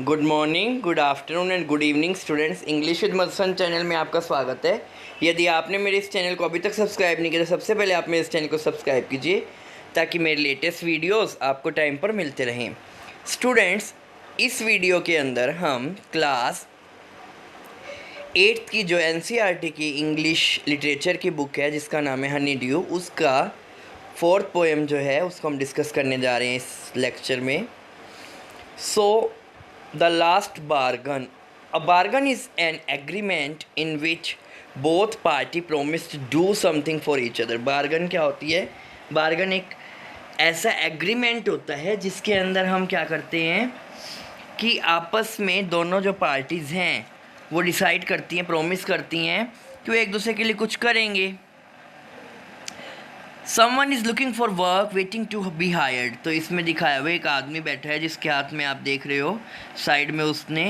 Good morning, good afternoon and good evening students. English with Madhusan channel में आपका स्वागत है। यदि आपने मेरे इस चैनल को अभी तक सब्सक्राइब नहीं किया तो सबसे पहले आप मेरे इस चैनल को सब्सक्राइब कीजिए ताकि मेरे लेटेस्ट वीडियोस आपको टाइम पर मिलते रहें। स्टूडेंट्स, इस वीडियो के अंदर हम क्लास 8th की जो NCERT की इंग्लिश लिटरेचर की बुक है जिसका नाम है हनी ड्यू, उसका 4th पोएम जो है उसको हम डिस्कस करने जा रहे हैं इस लेक्चर में। The last bargain. A bargain is an agreement in which both party promise to do something for each other. Bargain क्या होती है? Bargain एक ऐसा एग्रीमेंट होता है जिसके अंदर हम क्या करते हैं कि आपस में दोनों जो पार्टीज़ हैं वो डिसाइड करती हैं, प्रॉमिस करती हैं कि वो एक दूसरे के लिए कुछ करेंगे। Someone is looking for work waiting to be hired. तो इसमें दिखाया हुआ एक आदमी बैठा है जिसके हाथ में आप देख रहे हो साइड में उसने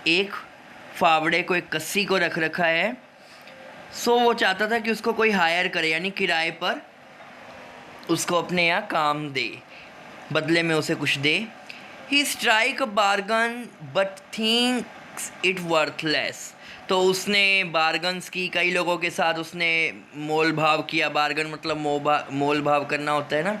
एक फावड़े को, एक कस्सी को रख रखा है। वो चाहता था कि उसको कोई हायर करे, यानी किराए पर उसको अपने यहाँ काम दे, बदले में उसे कुछ दे। He strike a bargain but thinks it worthless. तो उसने बार्गन्स की, कई लोगों के साथ उसने मोल भाव किया। बार्गन मतलब मोल भाव करना होता है ना।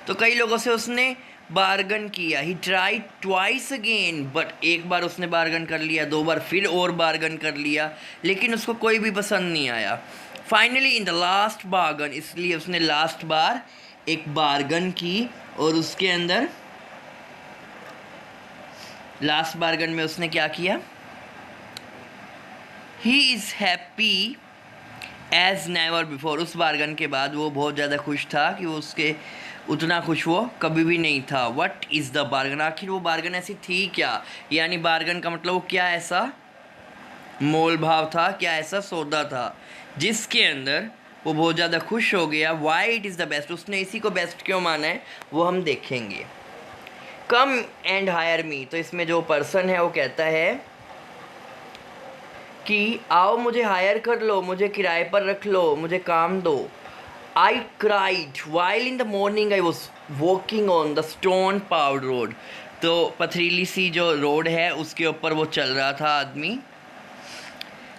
तो कई लोगों से उसने बार्गन किया। ही ट्राई ट्वाइस अगेन, बट एक बार उसने बार्गन कर लिया, 2 बार फिर और बार्गन कर लिया, लेकिन उसको कोई भी पसंद नहीं आया। फाइनली इन द लास्ट बार्गन, इसलिए उसने लास्ट बार एक बार्गन की और उसके अंदर लास्ट बार्गन में उसने क्या किया? He is happy as never before. उस बार्गन के बाद वो बहुत ज़्यादा खुश था कि वो उसके उतना खुश वो कभी भी नहीं था। वट इज़ द बार्गन, आखिर वो बार्गन ऐसी थी क्या? यानी बार्गन का मतलब वो क्या ऐसा मोल भाव था, क्या ऐसा सौदा था जिसके अंदर वो बहुत ज़्यादा खुश हो गया। Why it is the best, उसने इसी को बेस्ट क्यों माना है वो हम देखेंगे। कम एंड हायर मी, तो इसमें जो पर्सन है वो कहता है कि आओ मुझे हायर कर लो, मुझे किराए पर रख लो, मुझे काम दो। I cried while in the morning I was walking on the stone powered road. तो पथरीली सी जो रोड है उसके ऊपर वो चल रहा था आदमी,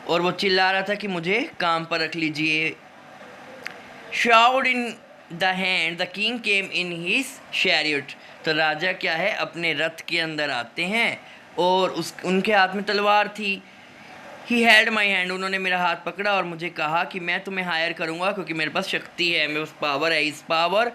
और वो चिल्ला रहा था कि मुझे काम पर रख लीजिए। Should in the hand the king came in his chariot. तो राजा क्या है, अपने रथ के अंदर आते हैं और उनके हाथ में तलवार थी। ही हैड माई हैंड, उन्होंने मेरा हाथ पकड़ा और मुझे कहा कि मैं तुम्हें हायर करूँगा क्योंकि मेरे पास शक्ति है, मेरे पास पावर है। इस पावर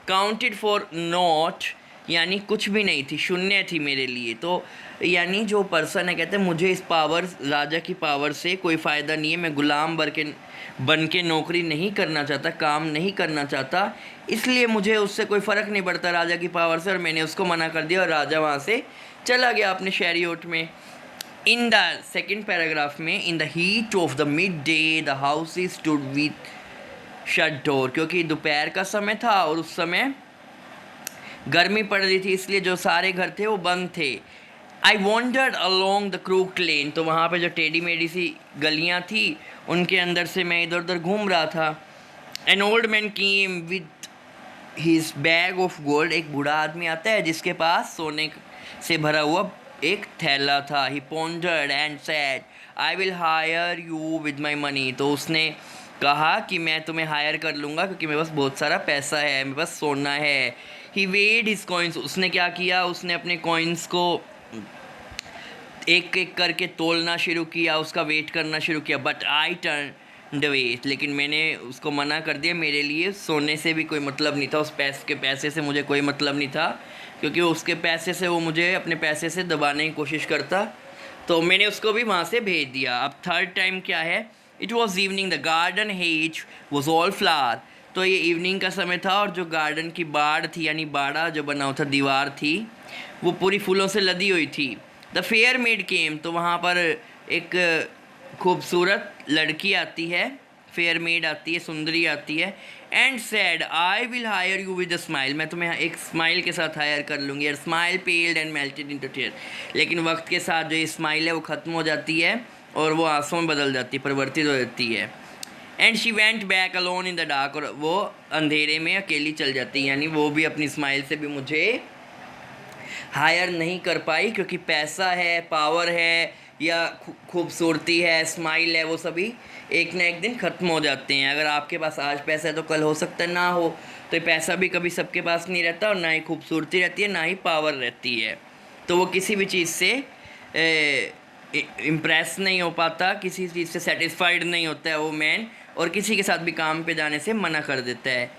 काउंटेड फॉर नॉट, यानी कुछ भी नहीं थी, शून्य थी मेरे लिए। तो यानी जो पर्सन है कहते हैं मुझे इस पावर, राजा की पावर से कोई फ़ायदा नहीं है, मैं गुलाम बन के नौकरी नहीं करना चाहता, काम नहीं करना चाहता, इसलिए मुझे उससे कोई फ़र्क नहीं पड़ता राजा की पावर से। और मैंने उसको मना कर दिया और राजा वहाँ से चला गया अपने शैरियट में। इन द सेकेंड पैराग्राफ में, in the heat of the mid day the house stood with shut door, क्योंकि दोपहर का समय था और उस समय गर्मी पड़ रही थी, इसलिए जो सारे घर थे वो बंद थे। I wandered along the crooked lane, तो वहाँ पे जो टेढ़ी मेढ़ी सी गलियाँ थी उनके अंदर से मैं इधर उधर घूम रहा था। An old man came with his bag of gold, एक बूढ़ा आदमी आता है जिसके पास सोने से भरा हुआ एक थैला था। ही pondered and said I will hire you with my money, तो उसने कहा कि मैं तुम्हें हायर कर लूँगा क्योंकि मेरे पास बहुत सारा पैसा है, मेरे पास सोना है। ही वेड हिज कॉइन्स, उसने क्या किया, उसने अपने कॉइन्स को एक एक करके तोलना शुरू किया, उसका वेट करना शुरू किया। But I turn the wait, लेकिन मैंने उसको मना कर दिया, मेरे लिए सोने से भी कोई मतलब नहीं था, उस पैसे से मुझे कोई मतलब नहीं था क्योंकि उसके पैसे से वो मुझे अपने पैसे से दबाने की कोशिश करता। तो मैंने उसको भी वहाँ से भेज दिया। अब थर्ड टाइम क्या है, it was evening the garden hedge was all flower. तो ये इवनिंग का समय था और जो गार्डन की बाड़ थी, यानी बाड़ा जो बना हुआ था, दीवार थी, वो पूरी फूलों से लदी हुई थी। द फेयर मेड केम, तो वहाँ पर एक खूबसूरत लड़की आती है, फेयर मेड आती है, सुंदरी आती है। And said I will hire you with a smile, मैं तुम्हें एक स्माइल के साथ हायर कर लूँगी। और smile paled and melted into tear, लेकिन वक्त के साथ जो ये स्माइल है वो ख़त्म हो जाती है और वो आंसुओं में बदल जाती है, परिवर्तित हो जाती है। And she went back alone in the dark, और वो अंधेरे में अकेली चल जाती है, यानी वो भी अपनी स्माइल से भी मुझे हायर नहीं कर पाई, क्योंकि पैसा है, पावर है या खूबसूरती है, स्माइल है, वो सभी एक ना एक दिन ख़त्म हो जाते हैं। अगर आपके पास आज पैसा है तो कल हो सकता है ना हो। तो पैसा भी कभी सबके पास नहीं रहता, और ना ही खूबसूरती रहती है, ना ही पावर रहती है। तो वो किसी भी चीज़ से इम्प्रेस नहीं हो पाता, किसी चीज़ से सेटिस्फाइड नहीं होता है वो मैन, और किसी के साथ भी काम पे जाने से मना कर देता है।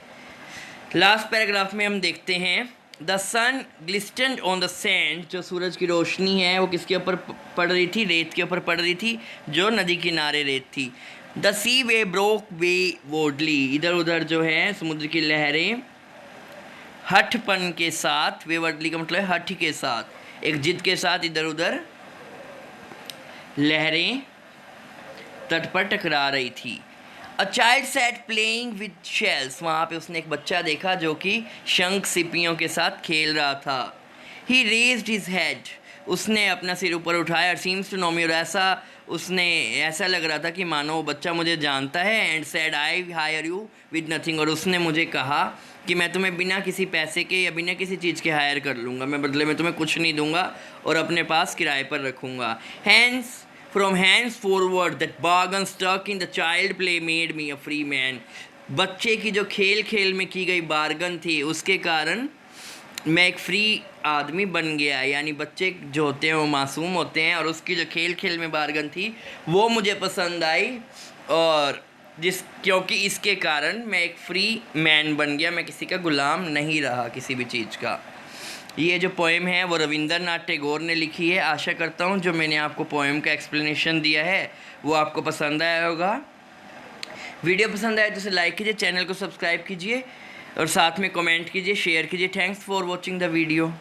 लास्ट पैराग्राफ में हम देखते हैं, the sun glistened on the sand, जो सूरज की रोशनी है वो किसके ऊपर पड़ रही थी? रेत के ऊपर पड़ रही थी, जो नदी किनारे रेत थी। द सी वे ब्रोक वे वोडली, इधर उधर जो है समुद्र की लहरें हठपन के साथ, वे वर्डली का मतलब है हठ के साथ, एक जिद के साथ इधर उधर लहरें तट पर टकरा रही थी। A child sat playing with shells, वहाँ पे उसने एक बच्चा देखा जो कि शंख सिपियों के साथ खेल रहा था। ही रेज्ड हिज हेड, उसने अपना सिर ऊपर उठाया। सीम्स टू नो मी, और ऐसा लग रहा था कि मानो वो बच्चा मुझे जानता है। And said I hire you with nothing, और उसने मुझे कहा कि मैं तुम्हें बिना किसी पैसे के या बिना किसी चीज़ के हायर कर लूँगा, मैं बदले में तुम्हें कुछ नहीं दूंगा और अपने पास किराए पर रखूँगा। Hence From henceforward that bargain stuck in the child play made me a free man. बच्चे की जो खेल खेल में की गई बार्गन थी, उसके कारण मैं एक फ्री आदमी बन गया। यानी बच्चे जो होते हैं वो मासूम होते हैं, और उसकी जो खेल खेल में बार्गन थी वो मुझे पसंद आई, और क्योंकि इसके कारण मैं एक फ्री मैन बन गया, मैं किसी का गुलाम नहीं रहा किसी भी चीज़ का। ये जो पोएम है वो रविंद्रनाथ टैगोर ने लिखी है। आशा करता हूँ जो मैंने आपको पोएम का एक्सप्लेनेशन दिया है वो आपको पसंद आया होगा। वीडियो पसंद आए तो इसे लाइक कीजिए, चैनल को सब्सक्राइब कीजिए, और साथ में कमेंट कीजिए, शेयर कीजिए। Thanks for watching the video.